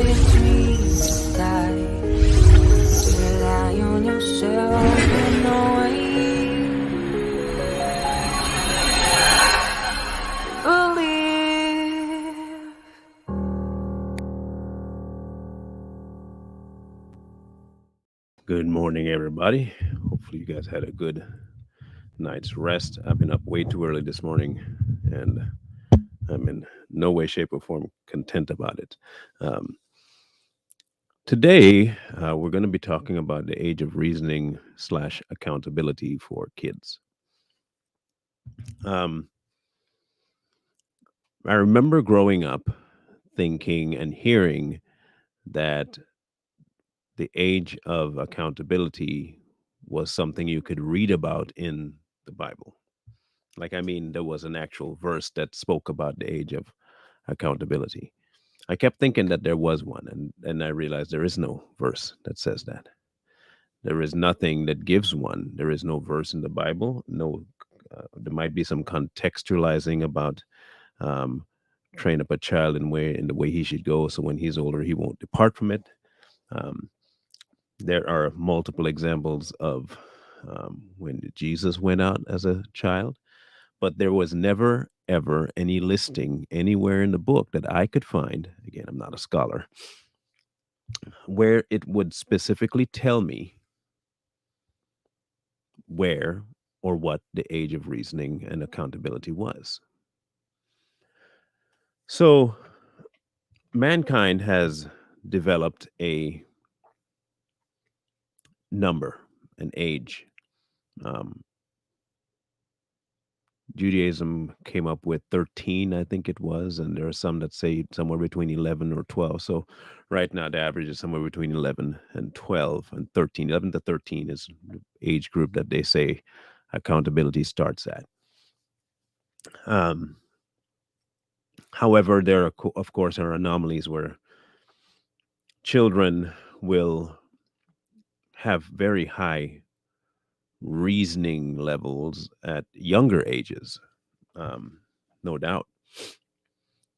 It's me you die. Rely on yourself and no way. Believe. Good morning, everybody. Hopefully, you guys had a good night's rest. I've been up way too early this morning, and I'm in no way, shape, or form content about it. Um, Today, we're going to be talking about the age of reasoning slash accountability for kids. Um, I remember growing up thinking and hearing that the age of accountability was something you could read about in the Bible. Like, I mean, there was an actual verse that spoke about the age of accountability. I kept thinking that there was one, and I realized there is no verse that says that. There is nothing that gives one. There is no verse in the Bible. No, there might be some contextualizing about um, train up a child in the way he should go, so when he's older, he won't depart from it. Um, there are multiple examples of when Jesus went out as a child, but there was never ever any listing anywhere in the book that I could find. Again, I'm not a scholar, where it would specifically tell me where or what the age of reasoning and accountability was. So, mankind has developed a number, an age. Um, Judaism came up with 13, I think it was, and there are some that say somewhere between 11 or 12. So right now the average is somewhere between 11 and 12 and 13. 11 to 13 is the age group that they say accountability starts at. Um, However, there are, of course, are anomalies where children will have very high reasoning levels at younger ages, um, no doubt.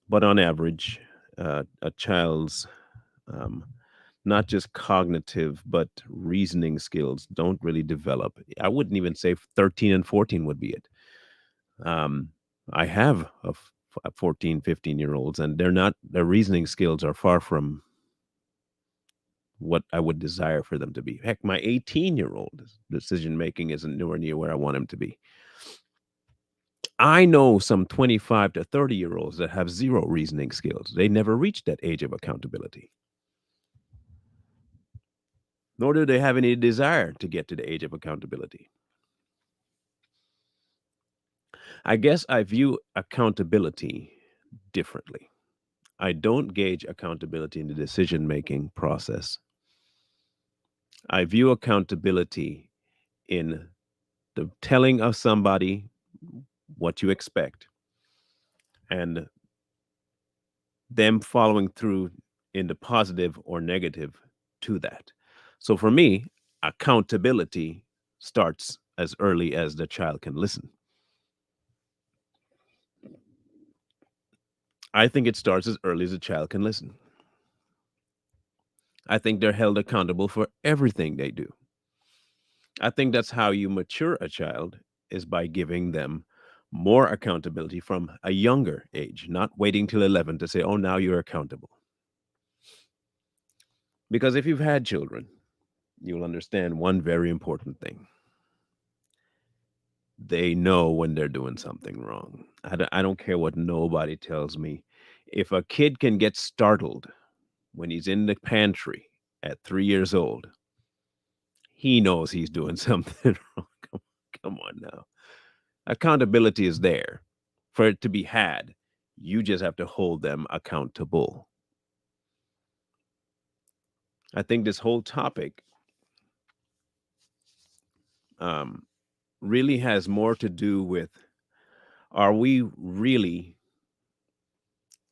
But on average, a child's um, not just cognitive but reasoning skills don't really develop. I wouldn't even say 13 and 14 would be it. Um, I have a 14, 15-year olds, and their reasoning skills are far from what I would desire for them to be. Heck, my 18-year-old decision making isn't nowhere near where I want him to be. I know some 25 to 30-year-olds that have zero reasoning skills. They never reached that age of accountability, nor do they have any desire to get to the age of accountability. I guess I view accountability differently. I don't gauge accountability in the decision making process. I view accountability in the telling of somebody what you expect and them following through in the positive or negative to that. So for me, accountability starts as early as the child can listen. I think it starts as early as a child can listen. I think they're held accountable for everything they do. I think that's how you mature a child is by giving them more accountability from a younger age, not waiting till 11 to say, "Oh, now you're accountable." Because if you've had children, you'll understand one very important thing. They know when they're doing something wrong. I don't care what nobody tells me. If a kid can get startled when he's in the pantry at 3 years old, he knows he's doing something wrong. Come on now. Accountability is there for it to be had. You just have to hold them accountable. I think this whole topic um, really has more to do with, are we really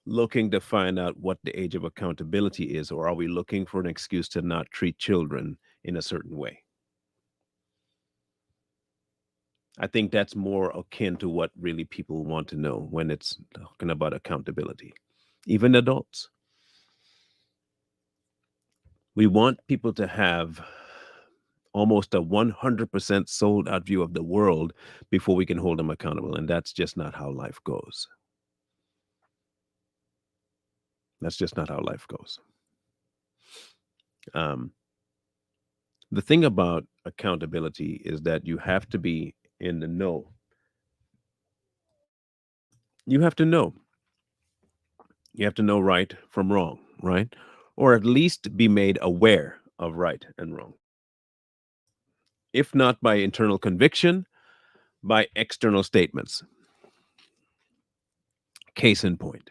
looking to find out what the age of accountability is, or are we looking for an excuse to not treat children in a certain way? I think that's more akin to what really people want to know when it's talking about accountability, even adults. We want people to have almost a 100% sold out view of the world before we can hold them accountable. And that's just not how life goes. That's just not how life goes. Um, the thing about accountability is that you have to be in the know. You have to know. You have to know right from wrong, right? Or at least be made aware of right and wrong. If not by internal conviction, by external statements. Case in point,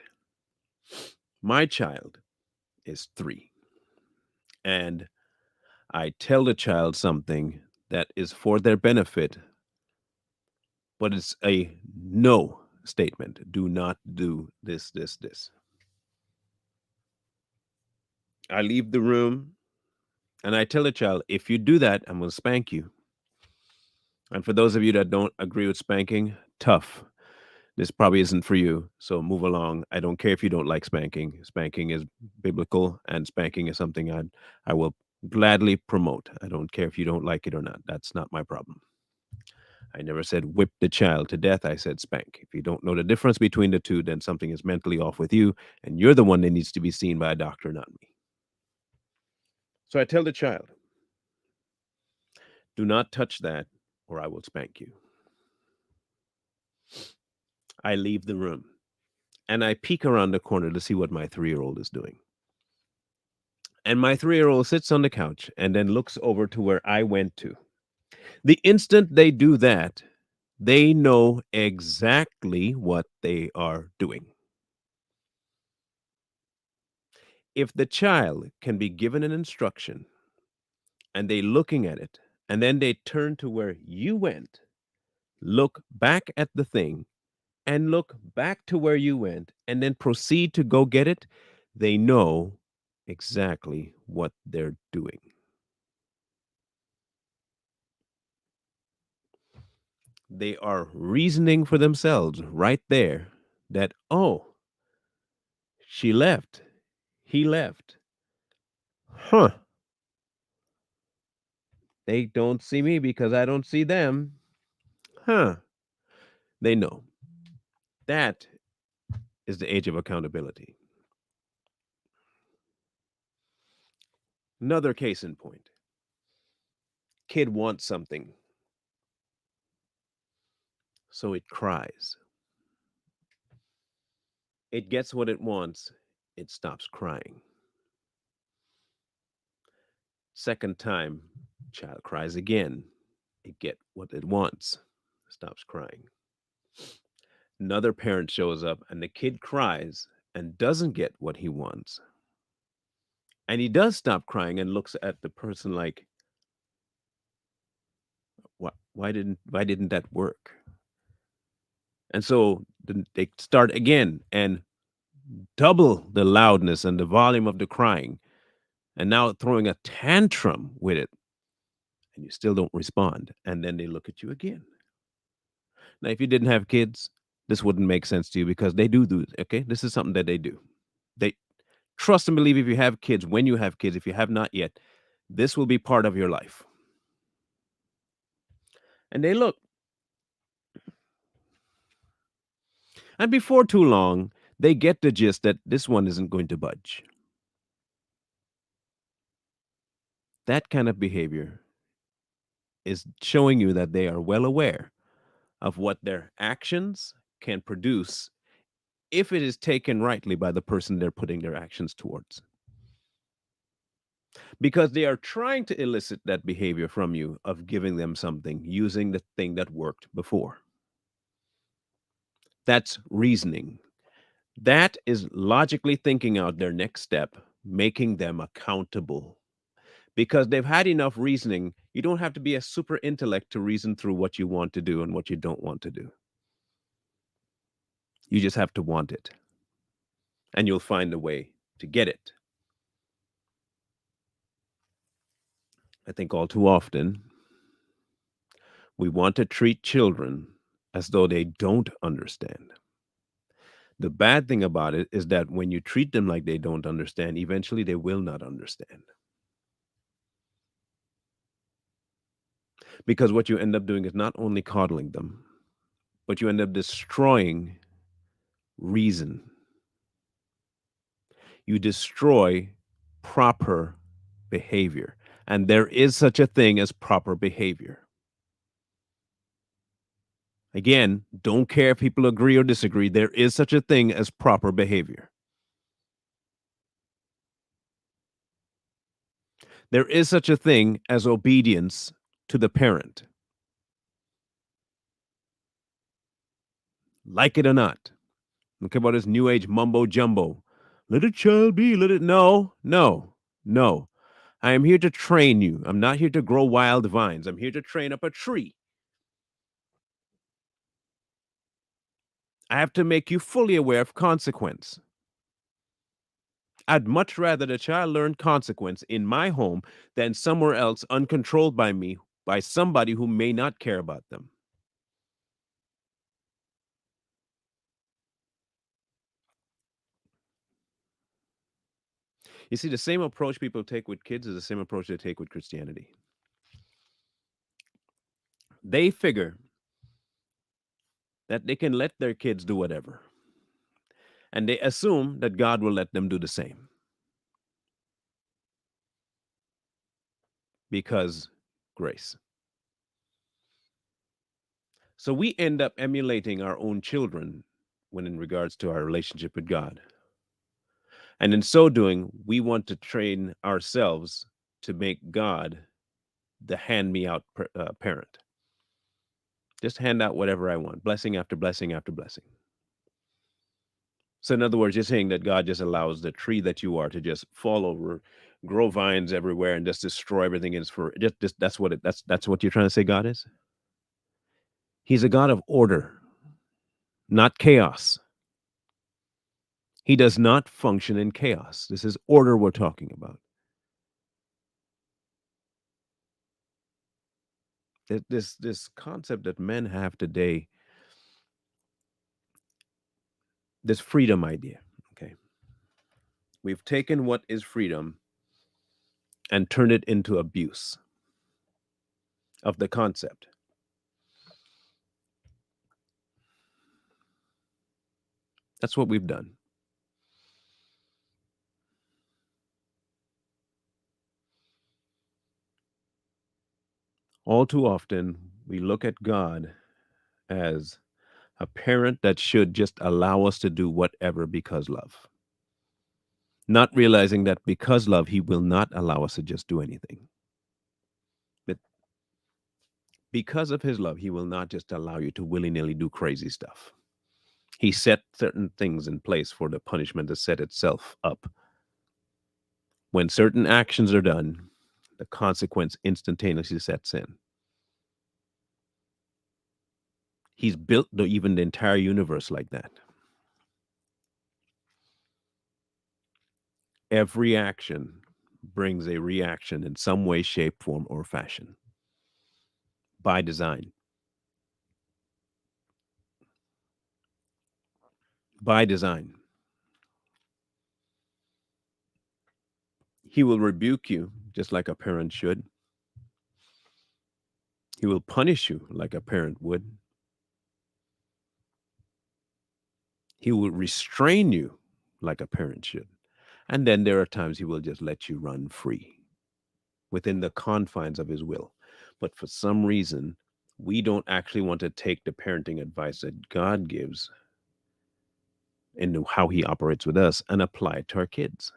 my child is 3, and I tell the child something that is for their benefit, but it's a no statement. Do not do this, this, this. I leave the room and I tell the child, if you do that, I'm going to spank you. And for those of you that don't agree with spanking, tough. This probably isn't for you. So move along. I don't care if you don't like spanking. Spanking is biblical, and spanking is something I will gladly promote. I don't care if you don't like it or not. That's not my problem. I never said whip the child to death. I said spank. If you don't know the difference between the two, then something is mentally off with you, and you're the one that needs to be seen by a doctor, not me. So I tell the child, do not touch that, or I will spank you. I leave the room and I peek around the corner to see what my 3-year-old is doing. And my 3-year-old sits on the couch and then looks over to where I went to. The instant they do that, they know exactly what they are doing. If the child can be given an instruction and they looking at it and then they turn to where you went, look back at the thing and look back to where you went and then proceed to go get it, they know exactly what they're doing. They are reasoning for themselves right there that, oh, she left, he left. Huh. They don't see me because I don't see them. Huh. They know. That is the age of accountability. Another case in point, kid wants something, so it cries. It gets what it wants, it stops crying. Second time, child cries again. It get what it wants, stops crying. Another parent shows up and the kid cries and doesn't get what he wants. And he does stop crying and looks at the person like, why didn't that work? And so then they start again and double the loudness and the volume of the crying, and now throwing a tantrum with it, and you still don't respond. And then they look at you again. Now, if you didn't have kids, this wouldn't make sense to you because they do. Okay, this is something that they do. They trust and believe if you have kids, when you have kids, if you have not yet, this will be part of your life. And they look, and before too long, they get the gist that this one isn't going to budge. That kind of behavior is showing you that they are well aware of what their actions can produce if it is taken rightly by the person they're putting their actions towards. Because they are trying to elicit that behavior from you of giving them something using the thing that worked before. That's reasoning. That is logically thinking out their next step, making them accountable. Because they've had enough reasoning, you don't have to be a super intellect to reason through what you want to do and what you don't want to do. You just have to want it, and you'll find a way to get it. I think all too often we want to treat children as though they don't understand. The bad thing about it is that when you treat them like they don't understand, eventually they will not understand. Because what you end up doing is not only coddling them, but you end up destroying reason. You destroy proper behavior. And there is such a thing as proper behavior. Again, don't care if people agree or disagree. There is such a thing as proper behavior. There is such a thing as obedience to the parent, like it or not. Look about this new age mumbo jumbo. Let a child be, let it. No, no, no. I am here to train you. I'm not here to grow wild vines. I'm here to train up a tree. I have to make you fully aware of consequence. I'd much rather the child learn consequence in my home than somewhere else uncontrolled by me, by somebody who may not care about them. You see, the same approach people take with kids is the same approach they take with Christianity. They figure that they can let their kids do whatever, and they assume that God will let them do the same because grace. So we end up emulating our own children when in regards to our relationship with God. And in so doing, we want to train ourselves to make God the hand me out parent. Just hand out whatever I want, blessing after blessing after blessing. So, in other words, you're saying that God just allows the tree that you are to just fall over, grow vines everywhere, and just destroy everything. Is for just that's what that's what you're trying to say. God is. He's a God of order, not chaos. He does not function in chaos. This is order we're talking about. This concept that men have today, this freedom idea. Okay, we've taken what is freedom and turned it into abuse of the concept. That's what we've done. All too often, we look at God as a parent that should just allow us to do whatever because love. Not realizing that because love, he will not allow us to just do anything. But because of his love, he will not just allow you to willy nilly do crazy stuff. He set certain things in place for the punishment to set itself up. When certain actions are done, the consequence instantaneously sets in. He's built even the entire universe like that. Every action brings a reaction in some way, shape, form, or fashion by design. By design. He will rebuke you just like a parent should. He will punish you like a parent would. He will restrain you like a parent should. And then there are times he will just let you run free within the confines of his will. But for some reason, we don't actually want to take the parenting advice that God gives and how he operates with us and apply it to our kids.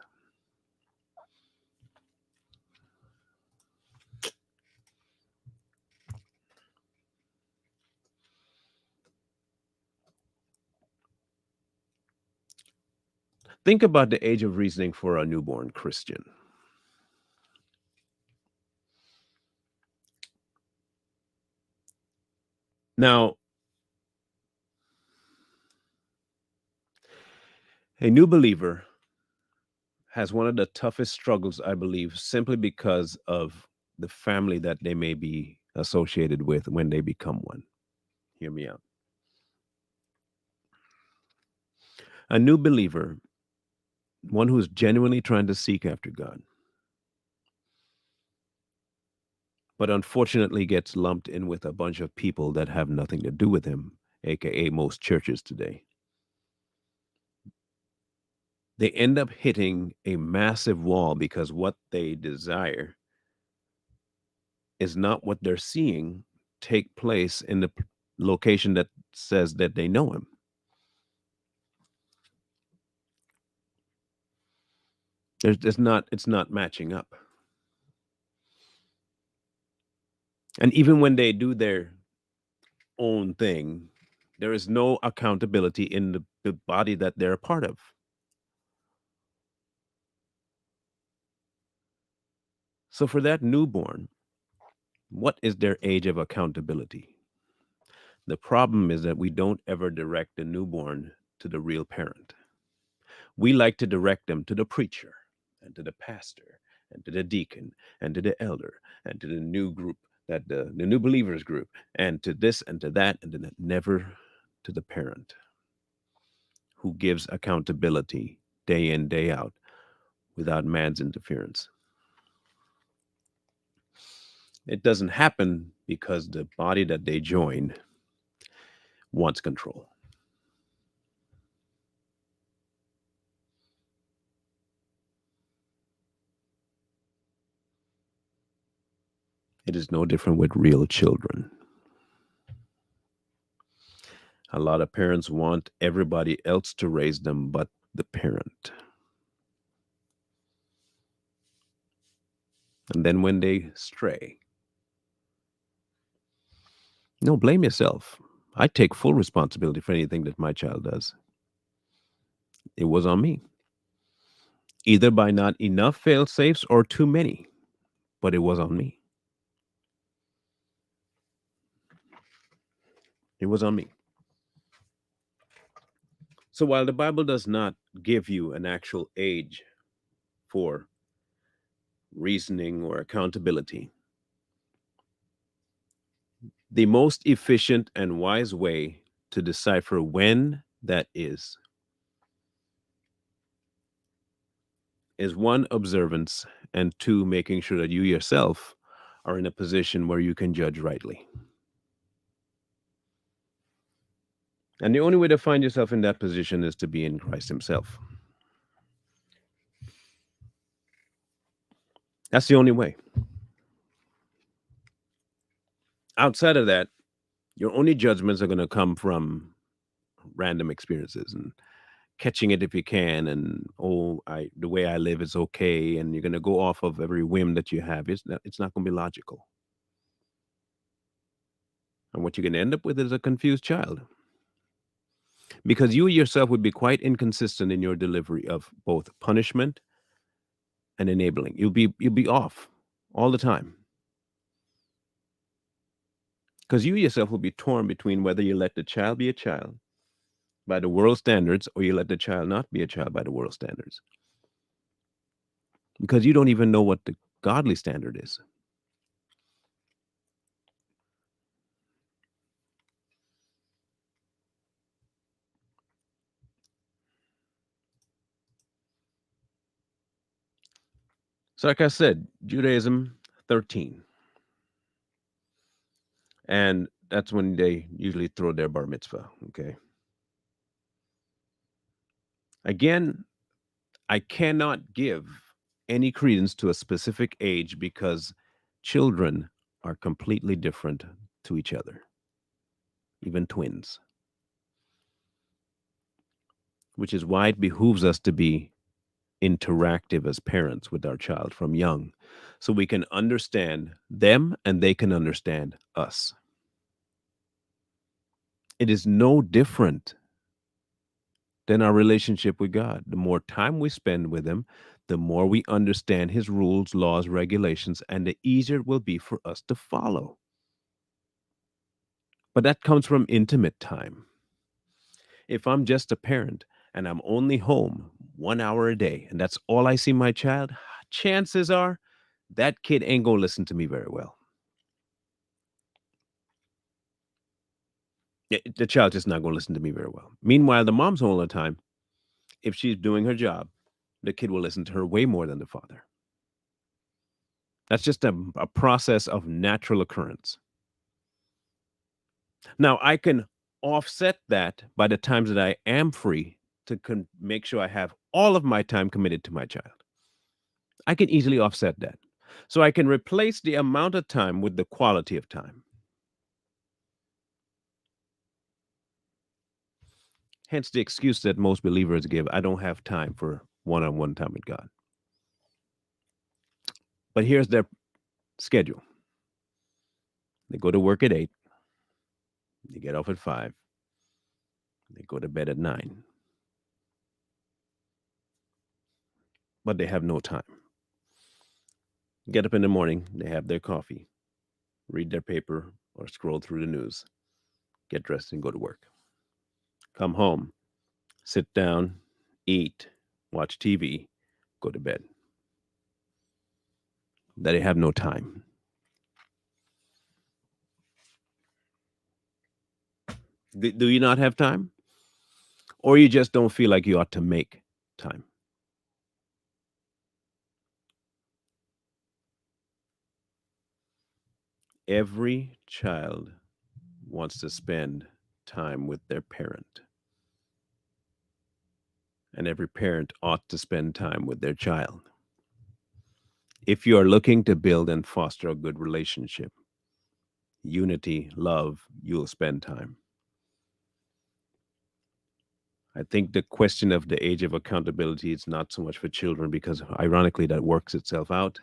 Think about the age of reasoning for a newborn Christian. Now, a new believer has one of the toughest struggles, I believe, simply because of the family that they may be associated with when they become one. Hear me out. A new believer, one who is genuinely trying to seek after God, but unfortunately gets lumped in with a bunch of people that have nothing to do with him, aka most churches today. They end up hitting a massive wall because what they desire is not what they're seeing take place in the location that says that they know him. There's not it's not matching up. And even when they do their own thing, there is no accountability in the body that they're a part of. So for that newborn, what is their age of accountability? The problem is that we don't ever direct the newborn to the real parent. We like to direct them to the preacher and to the pastor and to the deacon and to the elder and to the new group, that the new believers group, and to this and to that and to that, never to the parent who gives accountability day in, day out without man's interference. It doesn't happen because the body that they join wants control. It is no different with real children. A lot of parents want everybody else to raise them but the parent. And then when they stray, no, blame yourself. I take full responsibility for anything that my child does. It was on me, either by not enough fail safes or too many, but it was on me. It was on me. So while the Bible does not give you an actual age for reasoning or accountability, the most efficient and wise way to decipher when that is one, observance, and two, making sure that you yourself are in a position where you can judge rightly. And the only way to find yourself in that position is to be in Christ Himself. That's the only way. Outside of that, your only judgments are going to come from random experiences and catching it if you can. And the way I live is okay. And you're going to go off of every whim that you have. It's not going to be logical. And what you're going to end up with is a confused child, because you yourself would be quite inconsistent in your delivery of both punishment and enabling. You'll be off all the time, because you yourself will be torn between whether you let the child be a child by the world standards or you let the child not be a child by the world standards, because you don't even know what the godly standard is. So like I said, Judaism 13, and that's when they usually throw their bar mitzvah. Okay, again, I cannot give any credence to a specific age because children are completely different to each other, even twins, which is why it behooves us to be interactive as parents with our child from young so we can understand them and they can understand us. It is no different than our relationship with God. The more time we spend with Him, the more we understand His rules, laws, regulations, and the easier it will be for us to follow. But that comes from intimate time. If I'm just a parent and I'm only home 1 hour a day and that's all I see my child, chances are that kid ain't going to listen to me very well. The child's just not going to listen to me very well. Meanwhile, the mom's home all the time. If she's doing her job, the kid will listen to her way more than the father. That's just a process of natural occurrence. Now, I can offset that by the times that I am free to make sure I have all of my time committed to my child. I can easily offset that. So I can replace the amount of time with the quality of time. Hence the excuse that most believers give, I don't have time for one on one time with God. But here's their schedule: they go to work at 8, they get off at 5, they go to bed at 9, but they have no time. Get up in the morning, they have their coffee, read their paper, or scroll through the news, get dressed, and go to work. Come home, sit down, eat, watch TV, go to bed. That they have no time. Do you not have time? Or you just don't feel like you ought to make time? Every child wants to spend time with their parent, and every parent ought to spend time with their child. If you are looking to build and foster a good relationship, unity, love, you'll spend time. I think the question of the age of accountability is not so much for children because, ironically, that works itself out.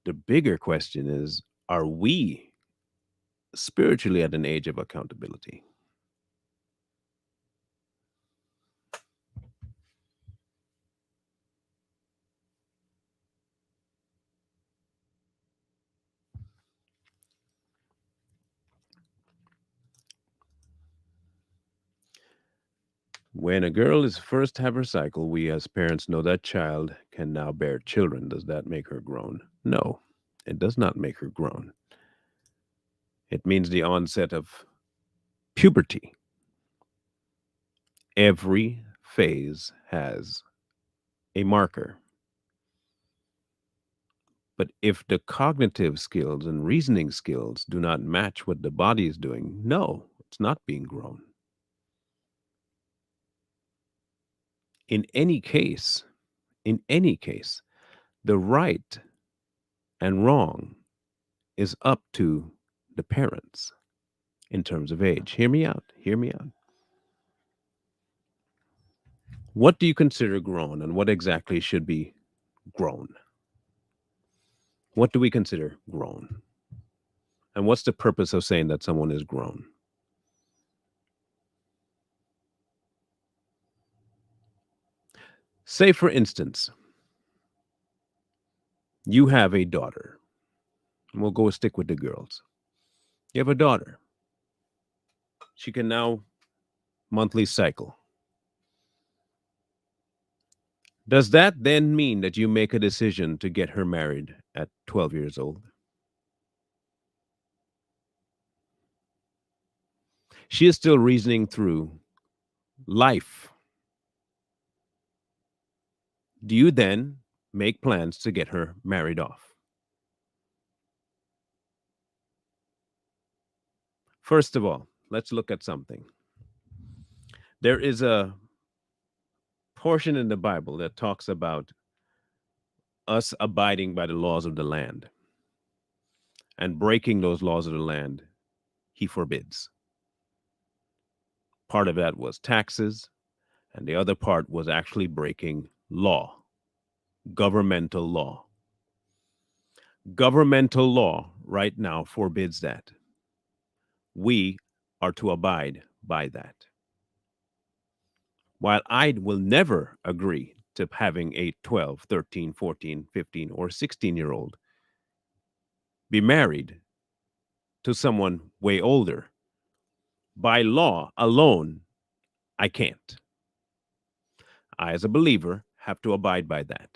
The bigger question is, are we spiritually at an age of accountability? When a girl is first to have her cycle, we as parents know that child can now bear children. Does that make her grown? No, it does not make her grown. It means the onset of puberty. Every phase has a marker. But if the cognitive skills and reasoning skills do not match what the body is doing, no, it's not being grown. In any case, in any case, the right and wrong is up to the parents in terms of age. Hear me out. Hear me out. What do you consider grown and what exactly should be grown? What do we consider grown? And what's the purpose of saying that someone is grown? Say, for instance, you have a daughter. And we'll go stick with the girls. You have a daughter. She can now monthly cycle. Does that then mean that you make a decision to get her married at 12 years old? She is still reasoning through life. Do you then make plans to get her married off? First of all, let's look at something. There is a portion in the Bible that talks about us abiding by the laws of the land, and breaking those laws of the land, he forbids. Part of that was taxes, and the other part was actually breaking law, governmental law. Governmental law right now forbids that. We are to abide by that. While I will never agree to having a 12, 13, 14, 15, or 16-year-old be married to someone way older, by law alone, I can't. I, as a believer, have to abide by that.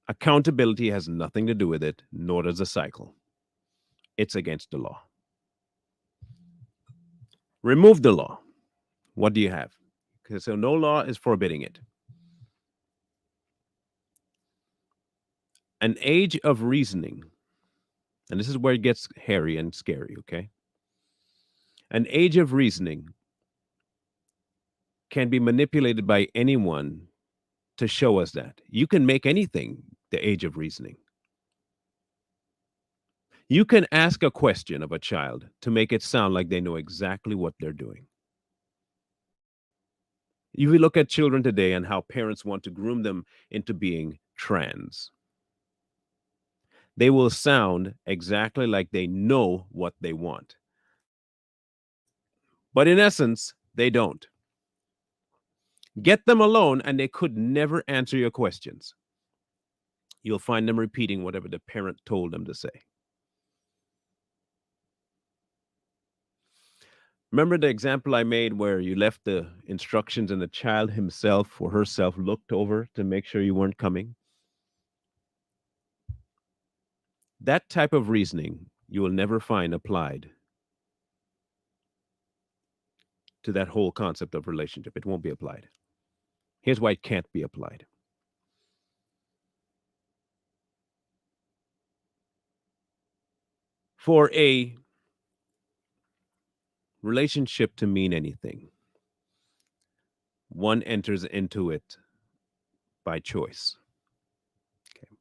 Accountability has nothing to do with it, nor does the cycle. It's against the law. Remove the law. What do you have? Okay, so no law is forbidding it. An age of reasoning, and this is where it gets hairy and scary, okay? An age of reasoning can be manipulated by anyone to show us that. You can make anything the age of reasoning. You can ask a question of a child to make it sound like they know exactly what they're doing. You look at children today and how parents want to groom them into being trans. They will sound exactly like they know what they want. But in essence, they don't. Get them alone, and they could never answer your questions. You'll find them repeating whatever the parent told them to say. Remember the example I made where you left the instructions and the child himself or herself looked over to make sure you weren't coming? That type of reasoning you will never find applied to that whole concept of relationship. It won't be applied. Here's why it can't be applied. For a relationship to mean anything, one enters into it by choice. Okay.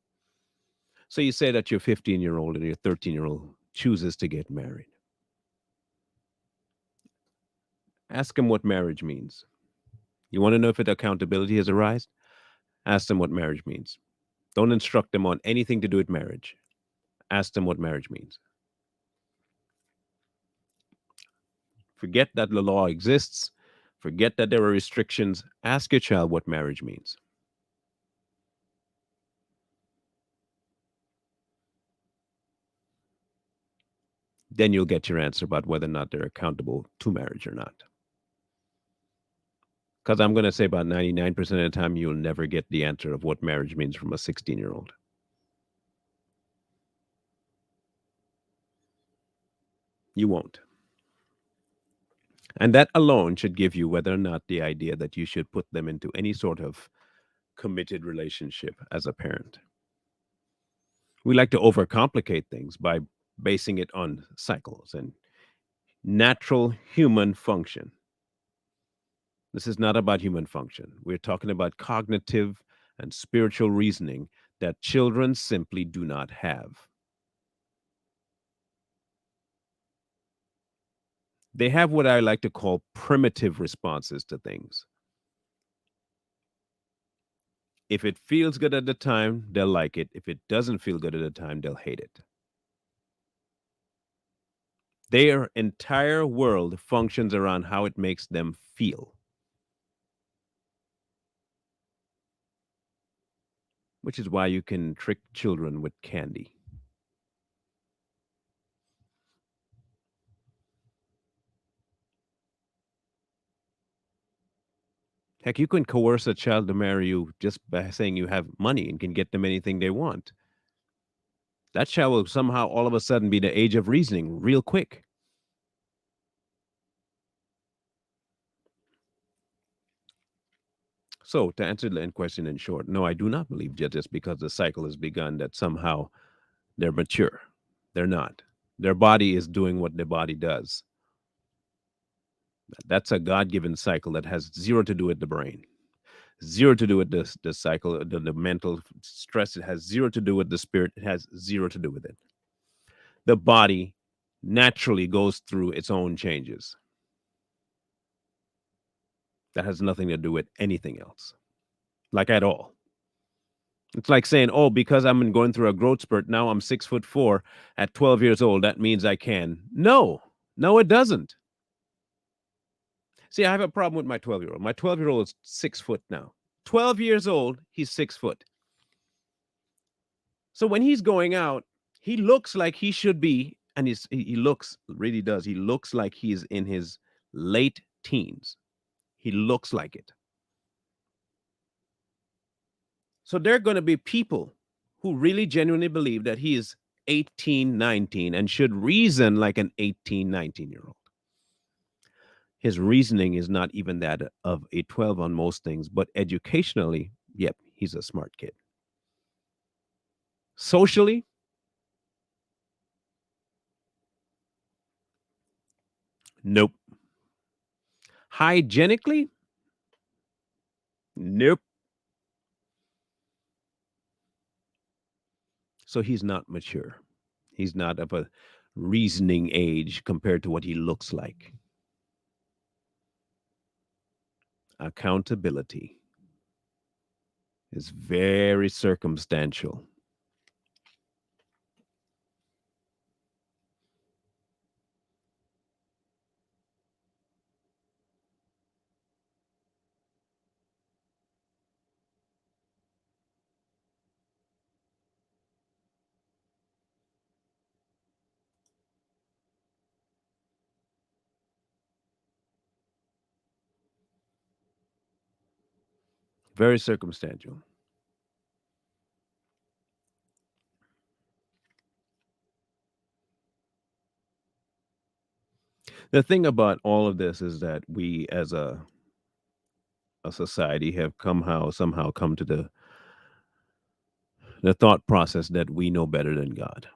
So you say that your 15-year-old and your 13-year-old chooses to get married. Ask them what marriage means. You want to know if it accountability has arisen? Ask them what marriage means. Don't instruct them on anything to do with marriage. Ask them what marriage means. Forget that the law exists. Forget that there are restrictions. Ask your child what marriage means. Then you'll get your answer about whether or not they're accountable to marriage or not. Because I'm going to say about 99% of the time, you'll never get the answer of what marriage means from a 16-year-old. You won't. And that alone should give you whether or not the idea that you should put them into any sort of committed relationship as a parent. We like to overcomplicate things by basing it on cycles and natural human function. This is not about human function. We're talking about cognitive and spiritual reasoning that children simply do not have. They have what I like to call primitive responses to things. If it feels good at the time, they'll like it. If it doesn't feel good at the time, they'll hate it. Their entire world functions around how it makes them feel, which is why you can trick children with candy. Heck, you can coerce a child to marry you just by saying you have money and can get them anything they want. That child will somehow all of a sudden be the age of reasoning real quick. So, to answer the question in short, no, I do not believe just because the cycle has begun that somehow they're mature. They're not. Their body is doing what their body does. That's a God given cycle that has zero to do with the brain, zero to do with the cycle, the mental stress. It has zero to do with the spirit. It has zero to do with it. The body naturally goes through its own changes. That has nothing to do with anything else, like at all. It's like saying, oh, because I'm going through a growth spurt, now I'm 6'4" at 12 years old. That means I can. No, no, it doesn't. See, I have a problem with my 12-year-old. My 12-year-old is 6 foot now. 12 years old, he's 6 foot. So when he's going out, he looks like he should be, and he looks, really does. He looks like he's in his late teens. He looks like it. So there are going to be people who really genuinely believe that he is 18, 19 and should reason like an 18, 19-year-old. His reasoning is not even that of a 12 on most things, but educationally, yep, he's a smart kid. Socially, nope. Hygienically, nope. So he's not mature. He's not of a reasoning age compared to what he looks like. Accountability is very circumstantial. Very circumstantial. The thing about all of this is that we, as a society, have somehow come to the thought process that we know better than God.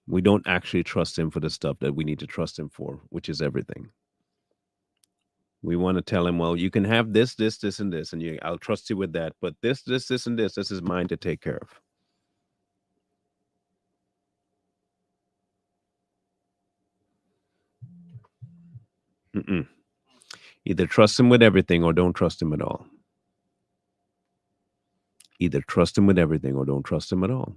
We don't actually trust Him for the stuff that we need to trust Him for, which is everything. We want to tell Him, well, you can have this, this, this, and this, and I'll trust you with that. But this, and this is mine to take care of. Mm-mm. Either trust Him with everything or don't trust Him at all. Either trust Him with everything or don't trust Him at all.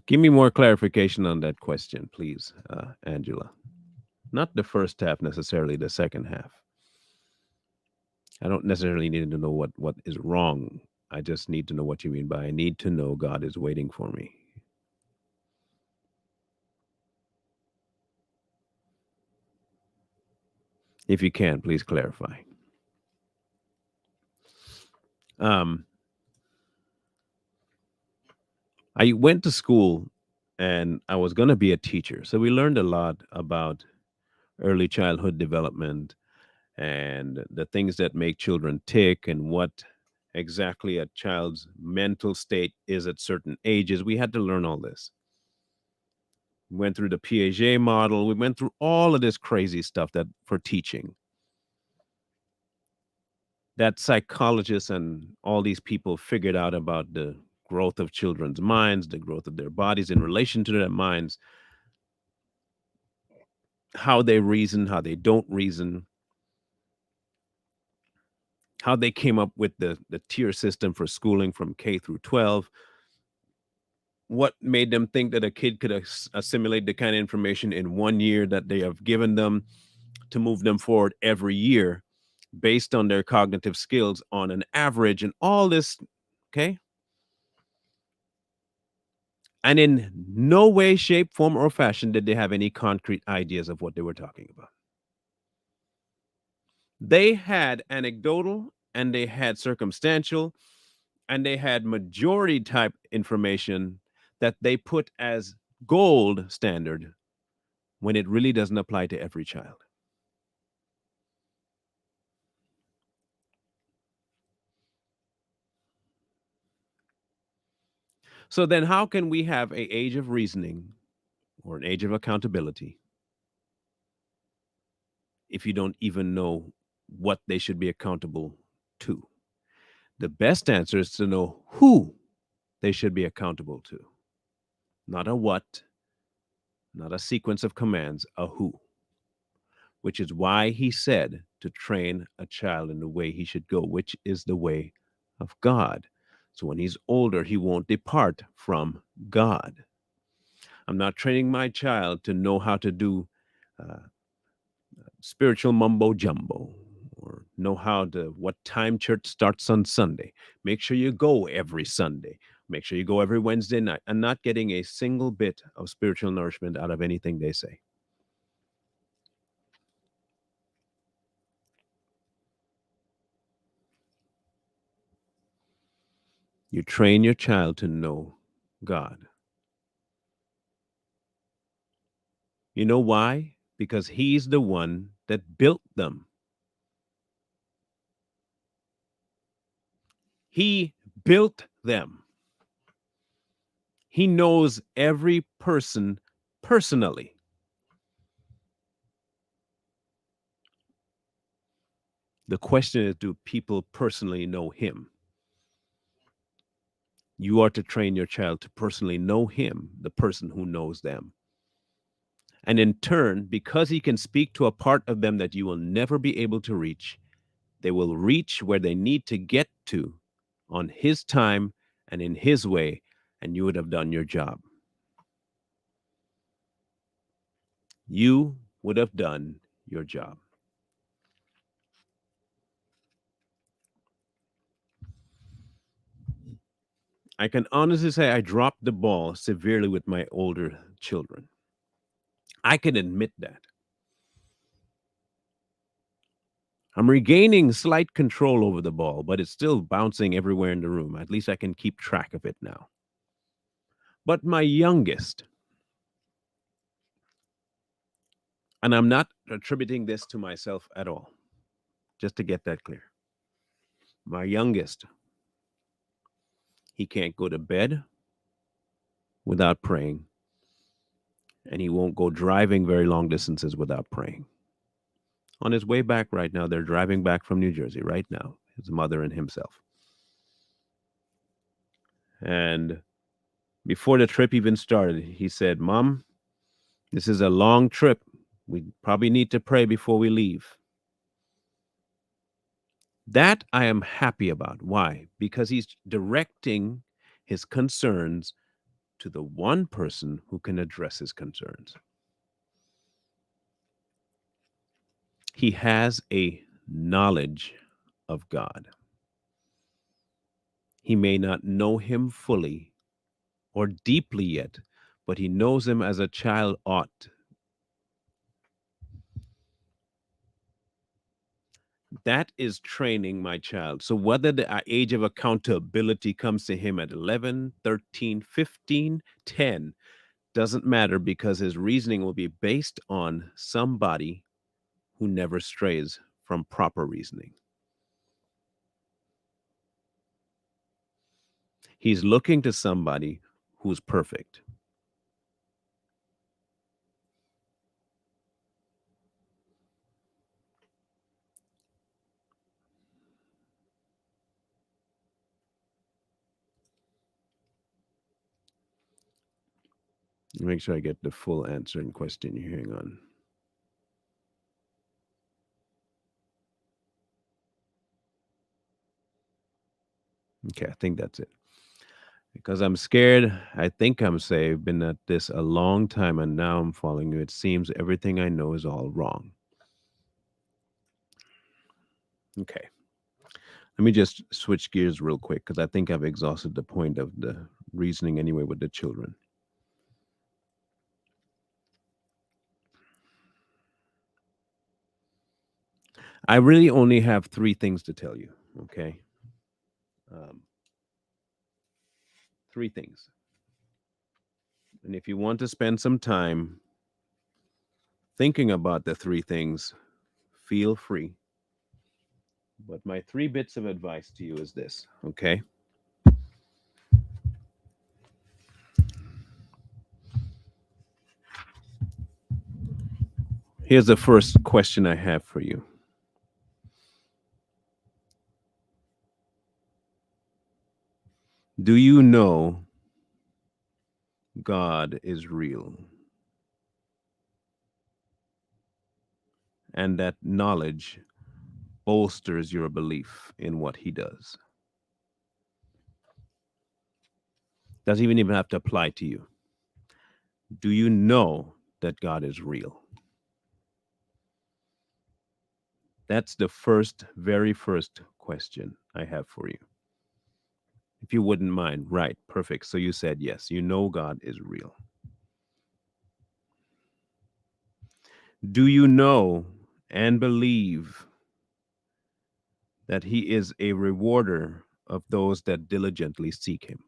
Give me more clarification on that question, please, Angela. Not the first half necessarily, the second half. I don't necessarily need to know what is wrong. I just need to know what you mean by I need to know God is waiting for me. If you can, please clarify. Um, I went to school and I was going to be a teacher. So we learned a lot about early childhood development and the things that make children tick and what exactly a child's mental state is at certain ages. We had to learn all this. We went through the Piaget model. We went through all of this crazy stuff that for teaching that psychologists and all these people figured out about the growth of children's minds, the growth of their bodies in relation to their minds, how they reason, how they don't reason, how they came up with the tier system for schooling from K through 12, what made them think that a kid could assimilate the kind of information in 1 year that they have given them to move them forward every year based on their cognitive skills on an average and all this. Okay. And in no way, shape, form, or fashion did they have any concrete ideas of what they were talking about. They had anecdotal and they had circumstantial and they had majority type information that they put as gold standard when it really doesn't apply to every child. So then how can we have a age of reasoning or an age of accountability if you don't even know what they should be accountable to? The best answer is to know who they should be accountable to. Not a what, not a sequence of commands, a who, which is why he said to train a child in the way he should go, which is the way of God. So when he's older, he won't depart from God. I'm not training my child to know how to do uh, spiritual mumbo jumbo or know how to what time church starts on Sunday. Make sure you go every Sunday. Make sure you go every Wednesday night and not getting a single bit of spiritual nourishment out of anything they say. You train your child to know God. You know why? Because He's the one that built them. He built them. He knows every person personally. The question is, do people personally know Him? You are to train your child to personally know Him, the person who knows them. And in turn, because He can speak to a part of them that you will never be able to reach, they will reach where they need to get to on His time and in His way, and you would have done your job. You would have done your job. I can honestly say I dropped the ball severely with my older children. I can admit that. I'm regaining slight control over the ball, but it's still bouncing everywhere in the room. At least I can keep track of it now. But my youngest, and I'm not attributing this to myself at all, just to get that clear. My youngest, he can't go to bed without praying, and he won't go driving very long distances without praying. On his way back right now, they're driving back from New Jersey right now, his mother and himself. And before the trip even started, he said, Mom, this is a long trip. We probably need to pray before we leave. That I am happy about. Why? Because he's directing his concerns to the one person who can address his concerns. He has a knowledge of God. He may not know him fully or deeply yet, but he knows him as a child ought. That is training my child. So whether the age of accountability comes to him at 11, 13, 15, 10, doesn't matter because his reasoning will be based on somebody who never strays from proper reasoning. He's looking to somebody who's perfect. Make sure I get the full answer and question you're hearing on. Okay, I think that's it. Because I'm scared, I think I'm saved, been at this a long time, and now I'm following you. It seems everything I know is all wrong. Okay. Let me just switch gears real quick because I think I've exhausted the point of the reasoning anyway with the children. I really only have three things to tell you. Okay. Um, Three things. And if you want to spend some time thinking about the three things, feel free. But my three bits of advice to you is this. Okay. Here's the first question I have for you. Do you know God is real and that knowledge bolsters your belief in what he does? Doesn't even have to apply to you. Do you know that God is real? That's the first, very first question I have for you. If you wouldn't mind, right? Perfect. So you said yes, you know God is real. Do you know and believe that he is a rewarder of those that diligently seek him.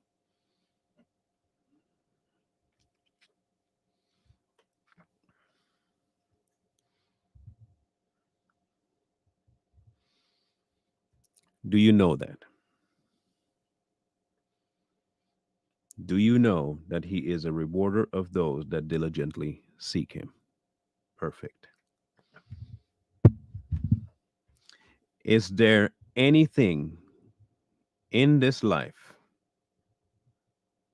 Do you know that? Do you know that he is a rewarder of those that diligently seek him? Perfect. Is there anything in this life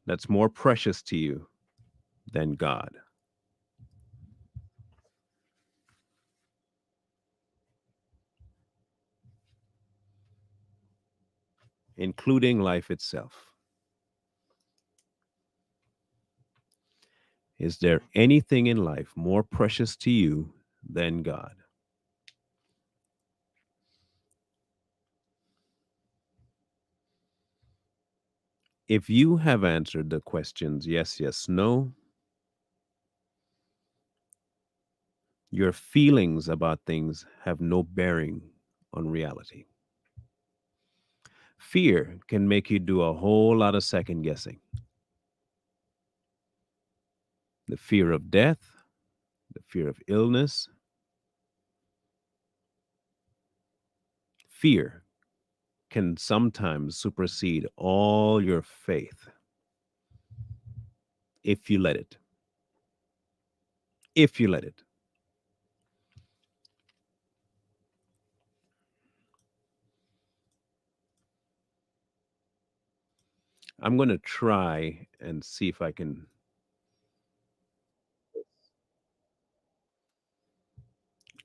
that's more precious to you than God, including life itself? Is there anything in life more precious to you than God? If you have answered the questions yes, yes, no, your feelings about things have no bearing on reality. Fear can make you do a whole lot of second guessing. The fear of death, the fear of illness, fear can sometimes supersede all your faith if you let it. If you let it. I'm going to try and see if I can.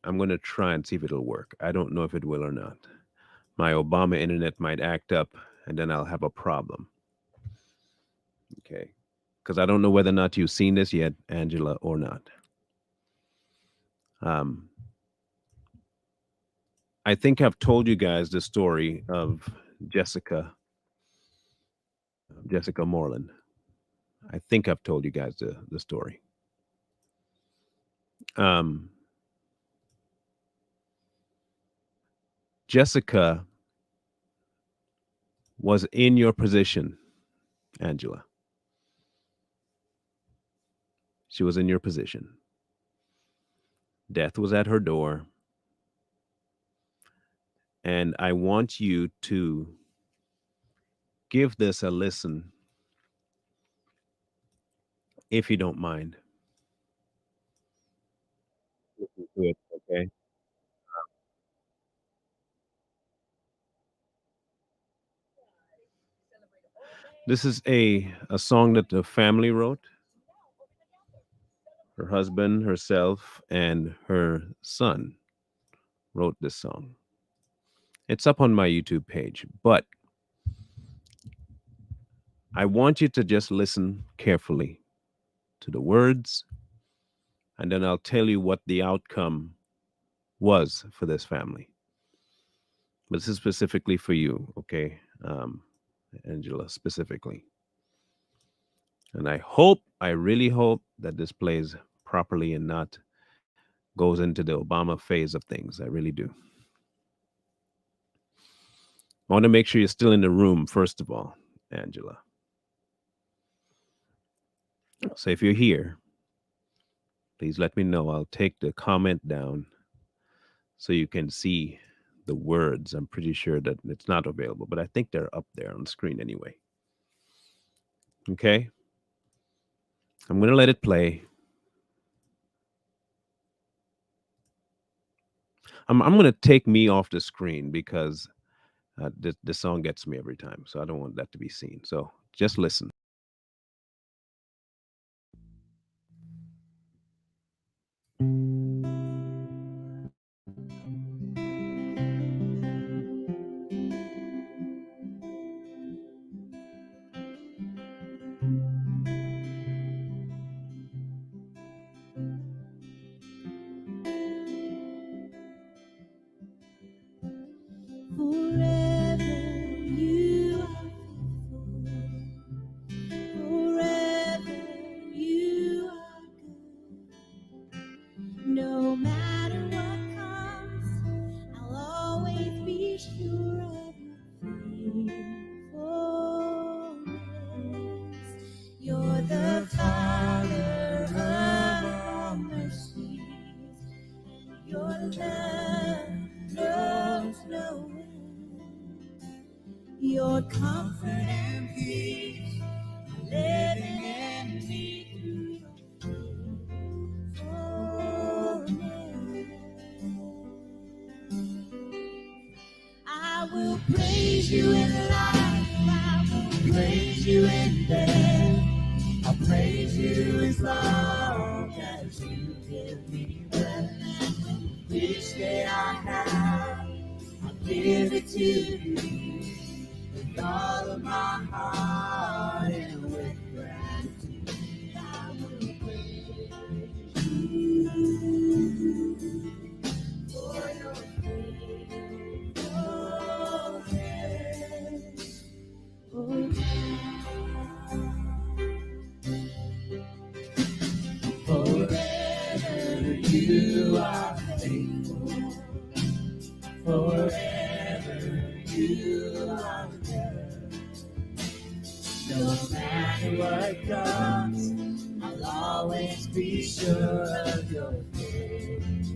I'm going to try and see if it'll work. I don't know if it will or not. My Obama internet might act up and then I'll have a problem. Okay. Because I don't know whether or not you've seen this yet, Angela, or not. Um, I think I've told you guys the story of Jessica, Jessica Moreland. I think I've told you guys the story. Um, Jessica was in your position, Angela. She was in your position. Death was at her door. And I want you to give this a listen, if you don't mind. Listen to it, okay? This is a song that the family wrote. Her husband, herself, and her son wrote this song. It's up on my YouTube page, but I want you to just listen carefully to the words, and then I'll tell you what the outcome was for this family. But this is specifically for you, okay, Angela, specifically. And I hope, I really hope that this plays properly and not goes into the Obama phase of things. I really do. I want to make sure you're still in the room, first of all, Angela. So if you're here, please let me know. I'll take the comment down so you can see the words. I'm pretty sure that it's not available, but I think they're up there on the screen anyway. Okay? I'm going to let it play. I'm going to take me off the screen because this song gets me every time. So I don't want that to be seen. So just listen. forever you are faithful, forever you are good. No matter what comes, I'll always be sure of your faith. your comfort and peace are living in me through your faithfulness. I will praise you in life, I will praise you in death. I'll praise you as long as you give me breath. Each day I have, I'll give it to you with all of my heart and with gratitude. I will praise you for your faithfulness. Oh, forever you are faithful. Forever you are good. No matter what comes, I'll always be sure of your faithfulness.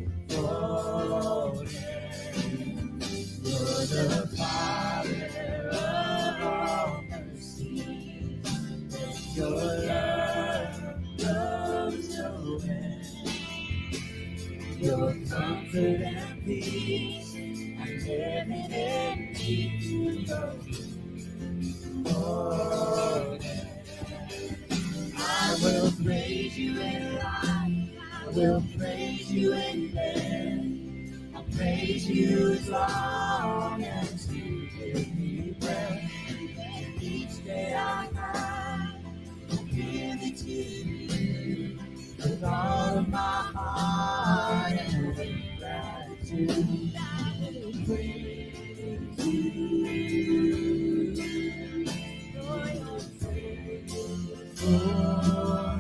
You're the Father of all mercy. Your love knows no end. Your comfort and peace are living in me through your Lord. I will praise you in life, I will praise you in death. I'll praise you as long as you give me breath. And each day I have, I'll give it to you with all of my heart and with gratitude. I will praise you for your faithfulness. Oh,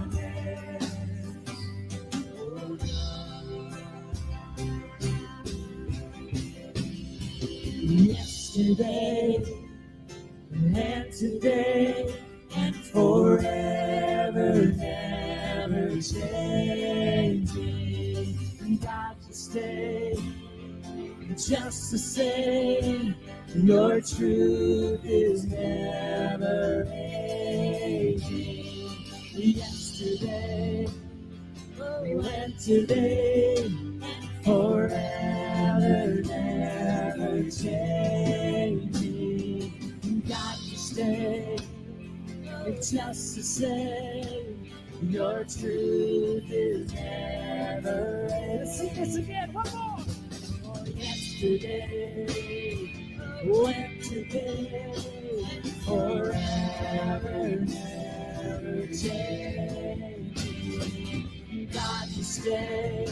yesterday and today and forever, never changing. God, you stay just the same. Your truth is never aging. Yesterday, and today, and forever, never changing. God, you stay just the same. Your truth is never ending. Let's sing this again, one more. Oh, yesterday, and today, forever, never changing. God, you stay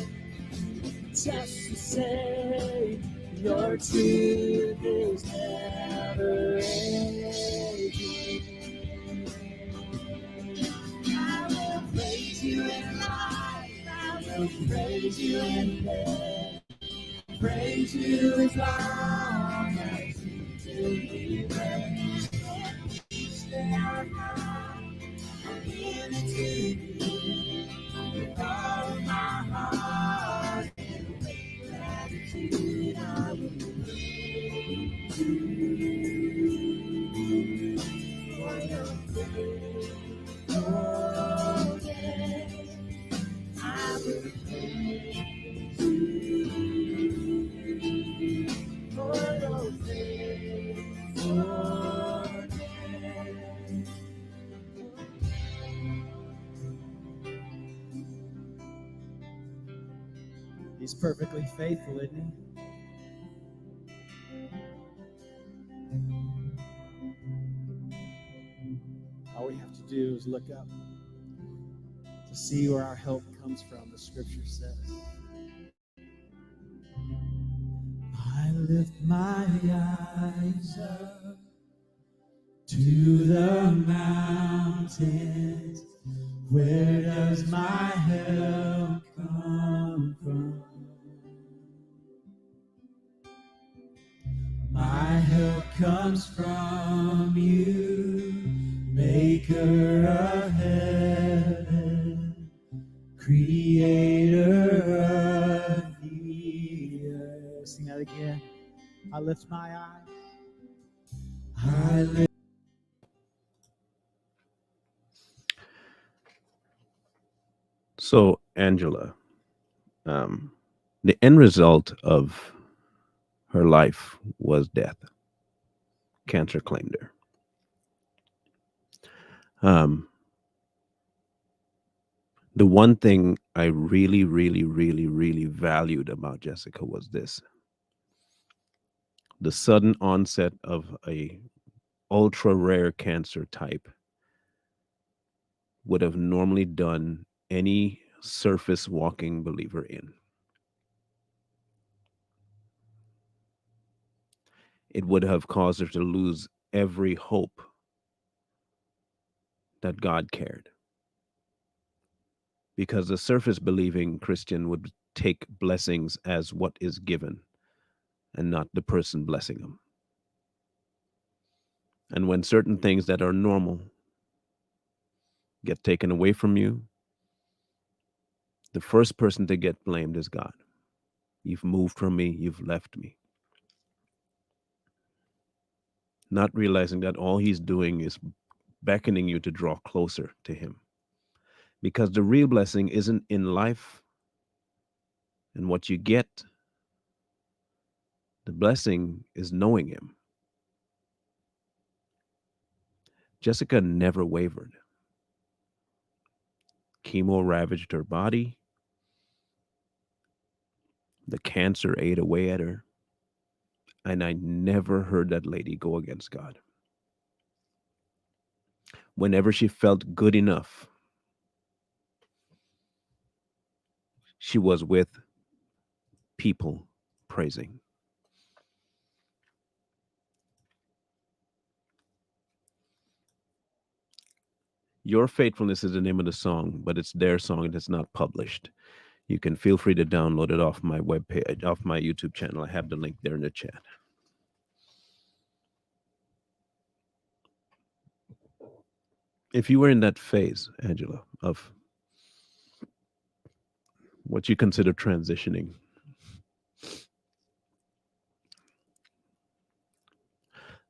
just the same. Your truth is never ending. I will praise you in life, I will praise you in death. Praise you as long as you give me breath. Each day I have, I'll give it to you with all of my heart and with gratitude. I will praise you for your faithfulness. I will praise you for your faithfulness. He's perfectly faithful, isn't he? All we have to do is look up to see where our help comes from, the scripture says. I lift my eyes up to the mountains. Where does my help come from? My help comes from you, maker of heaven, creator of the earth. Sing that again. I lift my eyes. I live. So, Angela, um, the end result of her life was death. Cancer claimed her. Um, the one thing I really, really, really, really valued about Jessica was this: the sudden onset of a ultra rare cancer type would have normally done any surface walking believer in. It would have caused her to lose every hope that God cared, because the surface believing Christian would take blessings as what is given and not the person blessing them. And when certain things that are normal get taken away from you, the first person to get blamed is God. You've moved from me, you've left me. Not realizing that all he's doing is beckoning you to draw closer to him. Because the real blessing isn't in life and what you get, the blessing is knowing him. Jessica never wavered. Chemo ravaged her body, the cancer ate away at her, and I never heard that lady go against God. Whenever she felt good enough, she was with people praising. Your Faithfulness is the name of the song, but it's their song and it's not published. You can feel free to download it off my webpage, off my YouTube channel. I have the link there in the chat. If you were in that phase, Angela, of what you consider transitioning,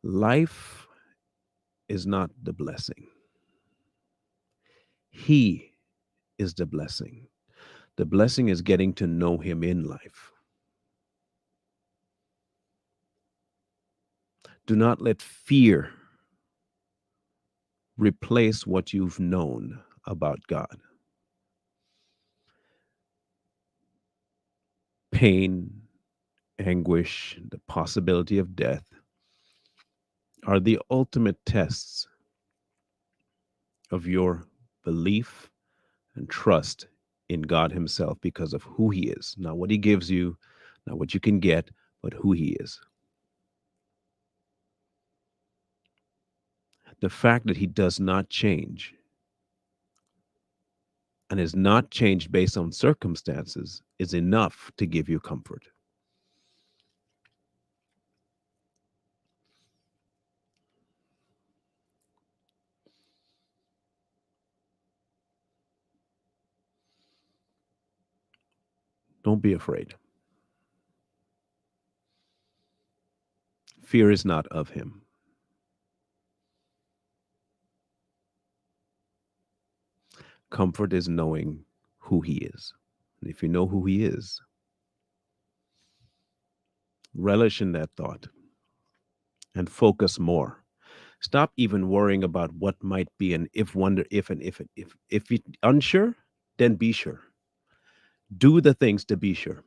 life is not the blessing. He is the blessing. The blessing is getting to know him in life. Do not let fear replace what you've known about God. Pain, anguish, the possibility of death are the ultimate tests of your belief and trust in God Himself because of who He is. Not what He gives you, not what you can get, but who He is. The fact that He does not change and is not changed based on circumstances is enough to give you comfort. Don't be afraid. Fear is not of Him. Comfort is knowing who He is. And if you know who He is, relish in that thought and focus more. Stop even worrying about what might be and if, wonder if, and if, and if. If you're unsure, then be sure. Do the things to be sure.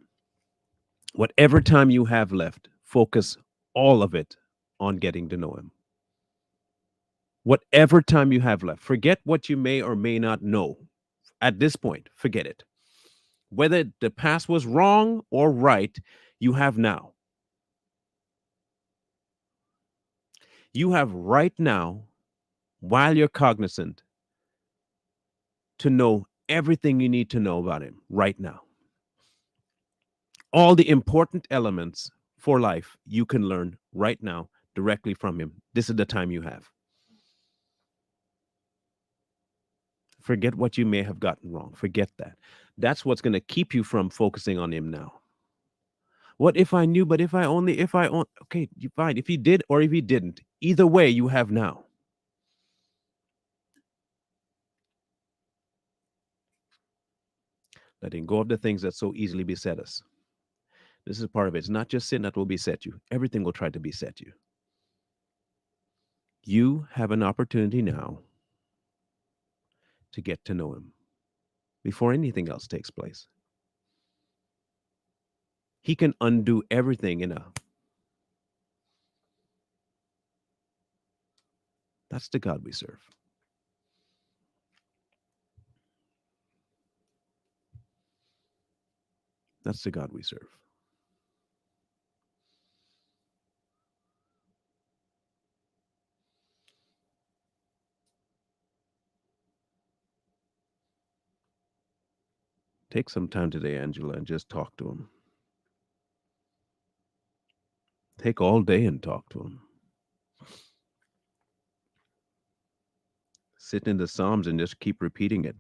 Whatever time you have left, focus all of it on getting to know Him. Whatever time you have left, forget what you may or may not know. At this point, forget it. Whether the past was wrong or right, you have now. You have right now, while you're cognizant, to know everything you need to know about Him right now. All the important elements for life you can learn right now directly from Him. This is the time you have. Forget what you may have gotten wrong. Forget that. That's what's going to keep you from focusing on Him now. What if I knew, but if I only, okay, fine. If he did or if he didn't, either way, you have now. Letting go of the things that so easily beset us. This is part of it. It's not just sin that will beset you, everything will try to beset you. You have an opportunity now to get to know him before anything else takes place. He can undo everything in a. That's the God we serve. That's the God we serve. Take some time today, Angela, and just talk to him. Take all day and talk to him. Sit in the Psalms and just keep repeating it.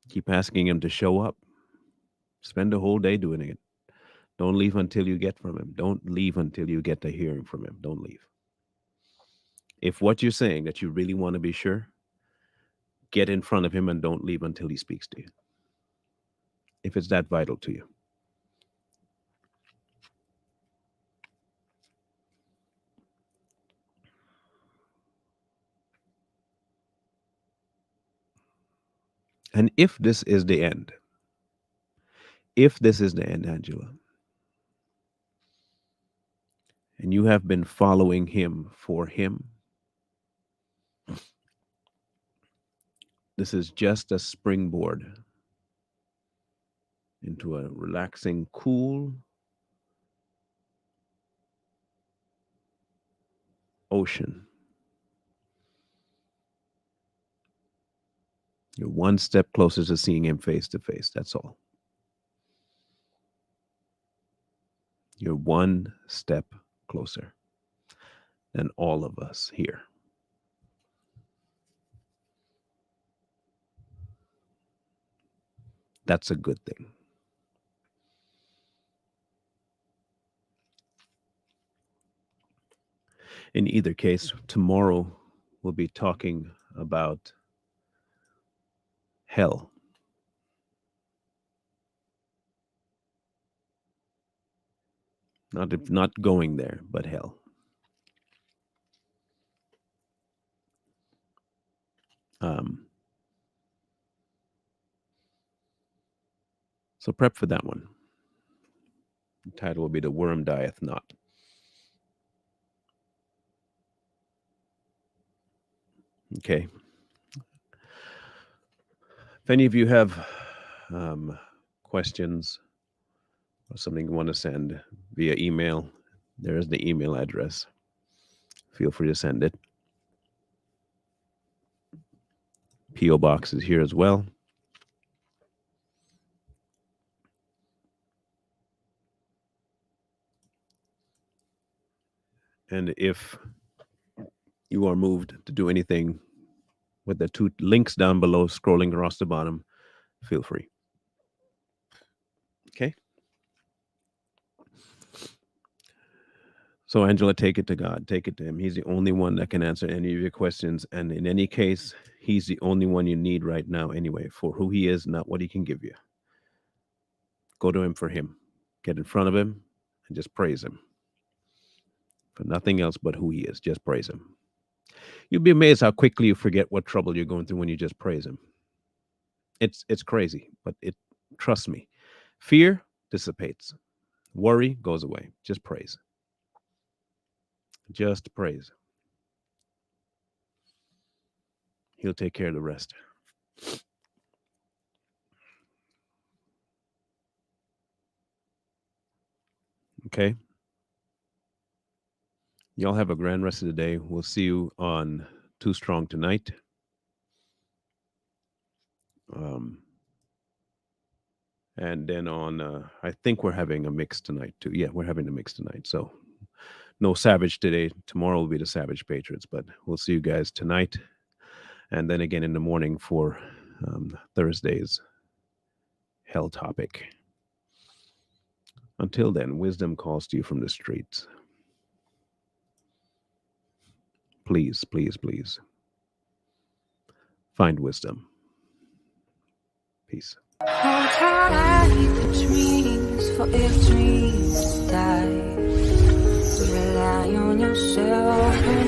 Keep asking him to show up. Spend the whole day doing it. Don't leave until you get from him. Don't leave until you get to hearing from him. Don't leave. If what you're saying that you really want to be sure, get in front of him and don't leave until he speaks to you. If it's that vital to you. And if this is the end, if this is the end, Angela, and you have been following him for him, this is just a springboard into a relaxing, cool ocean. You're one step closer to seeing him face to face. That's all. You're one step closer than all of us here. That's a good thing. In either case, tomorrow we'll be talking about hell. Not going there, but hell. Um, so prep for that one. The title will be "The Worm Dieth Not." Okay. If any of you have questions or something you want to send via email, there is the email address. Feel free to send it. P.O. Box is here as well. And if you are moved to do anything with the two links down below scrolling across the bottom, feel free. Okay. So, Angela, take it to God. Take it to him. He's the only one that can answer any of your questions. And in any case, he's the only one you need right now anyway, for who he is, not what he can give you. Go to him for him. Get in front of him and just praise him. For nothing else but who he is. Just praise him. You'll be amazed how quickly you forget what trouble you're going through when you just praise him. It's crazy, but trust me. Fear dissipates. Worry goes away. Just praise. Just praise. He'll take care of the rest. Okay. Y'all have a grand rest of the day. We'll see you on Too Strong tonight. Um, and then on, I think we're having a mix tonight too. Yeah, we're having a mix tonight. So no Savage today. Tomorrow will be the Savage Patriots, but we'll see you guys tonight. And then again in the morning for Thursday's Hell topic. Until then, wisdom calls to you from the streets. Please, please, please find wisdom. Peace. Hold tight the dreams, for if dreams die, rely on yourself.